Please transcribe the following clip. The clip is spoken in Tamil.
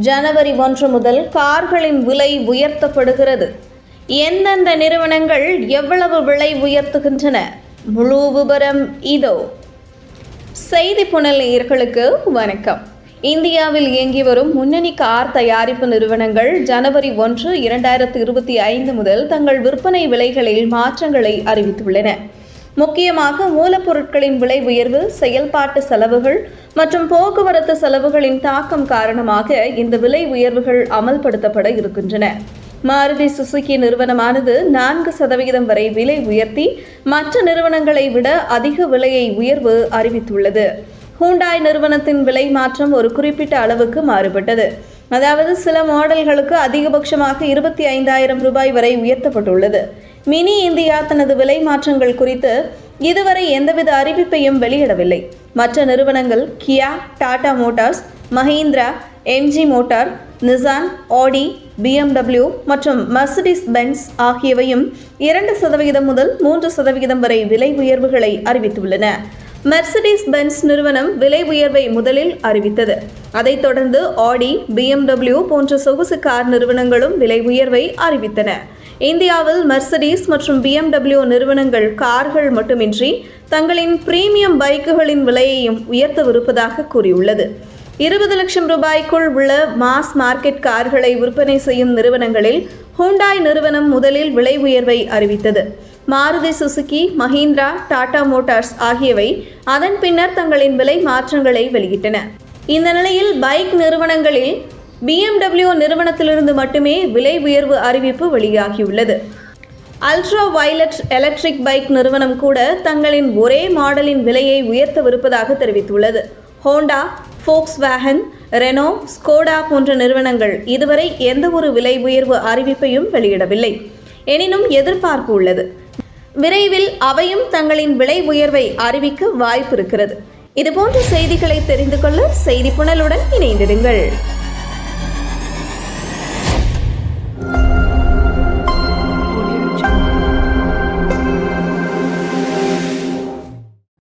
ஜனவரி 1 முதல் கார்களின் விலை உயர்த்தப்படுகிறது. எந்தெந்த நிறுவனங்கள் எவ்வளவு விலை உயர்த்துகின்றன? முழு விபரம் இதோ. செய்தி புனல் நேயர்களுக்கு வணக்கம். இந்தியாவில் இயங்கி வரும் முன்னணி கார் தயாரிப்பு நிறுவனங்கள் ஜனவரி 1, 2025 முதல் தங்கள் விற்பனை விலைகளில் மாற்றங்களை அறிவித்துள்ளன. முக்கியமாக மூலப்பொருட்களின் விலை உயர்வு, செயல்பாட்டு செலவுகள் மற்றும் போக்குவரத்து செலவுகளின் தாக்கம் காரணமாக இந்த விலை உயர்வுகள் அமல்படுத்தப்பட இருக்கின்றன. மாருதி சுசுகி நிறுவனமானது 4% வரை விலை உயர்த்தி மற்ற நிறுவனங்களை விட அதிக விலையை உயர்வு அறிவித்துள்ளது. ஹூண்டாய் நிறுவனத்தின் விலை மாற்றம் ஒரு குறிப்பிட்ட அளவுக்கு மாறுபட்டது. அதாவது சில மாடல்களுக்கு அதிகபட்சமாக 25,000 ரூபாய் வரை உயர்த்தப்பட்டுள்ளது. மினி இந்தியா தனது விலை மாற்றங்கள் குறித்து இதுவரை எந்தவித அறிவிப்பையும் வெளியிடவில்லை. மற்ற நிறுவனங்கள் Kia, Tata Motors, Mahindra, MG Motor, Nissan, Audi, BMW மற்றும் மெர்சிடிஸ் பென்ஸ் ஆகியவையும் 2% முதல் 3% வரை விலை உயர்வுகளை அறிவித்துள்ளன. மெர்சிடிஸ் பென்ஸ் நிறுவனம் விலை உயர்வை முதலில் அறிவித்தது. அதைத் தொடர்ந்து ஆடி, BMW போன்ற சொகுசு கார் நிறுவனங்களும் விலை உயர்வை அறிவித்தன. இந்தியாவில் மெர்சிடிஸ் மற்றும் BMW நிறுவனங்கள் கார்கள் மட்டுமின்றி தங்களின் பிரீமியம் பைக்குகளின் விலையையும் உயர்த்தவிருப்பதாக கூறியுள்ளது. 20 லட்சம் ரூபாய்க்குள் உள்ள மாஸ் மார்க்கெட் கார்களை விற்பனை செய்யும் நிறுவனங்களில் ஹூண்டாய் நிறுவனம் முதலில் விலை உயர்வை அறிவித்தது. மாருதி சுசுகி, மஹிந்திரா, டாடா மோட்டார்ஸ் ஆகியவை அதன் பின்னர் தங்களின் விலை மாற்றங்களை வெளியிட்டன. இந்த நிலையில் பைக் நிறுவனங்களில் BMW நிறுவனத்திலிருந்து மட்டுமே விலை உயர்வு அறிவிப்பு வெளியாகியுள்ளது. அல்ட்ரா வயலட் எலக்ட்ரிக் பைக் நிறுவனம் கூட தங்களின் ஒரே மாடலின் விலையை உயர்த்தவிருப்பதாக தெரிவித்துள்ளது. ஹோண்டா, ஃபோக்ஸ்வேகன், ரெனோ, ஸ்கோடா போன்ற நிறுவனங்கள் இதுவரை எந்த ஒரு விலை உயர்வு அறிவிப்பையும் வெளியிடவில்லை. எனினும் எதிர்பார்ப்பு உள்ளது. விரைவில் அவையும் தங்களின் விலை உயர்வை அறிவிக்க வாய்ப்பு இருக்கிறது. இதுபோன்ற செய்திகளை தெரிந்து கொள்ள செய்தி புனலுடன் இணைந்திருங்கள்.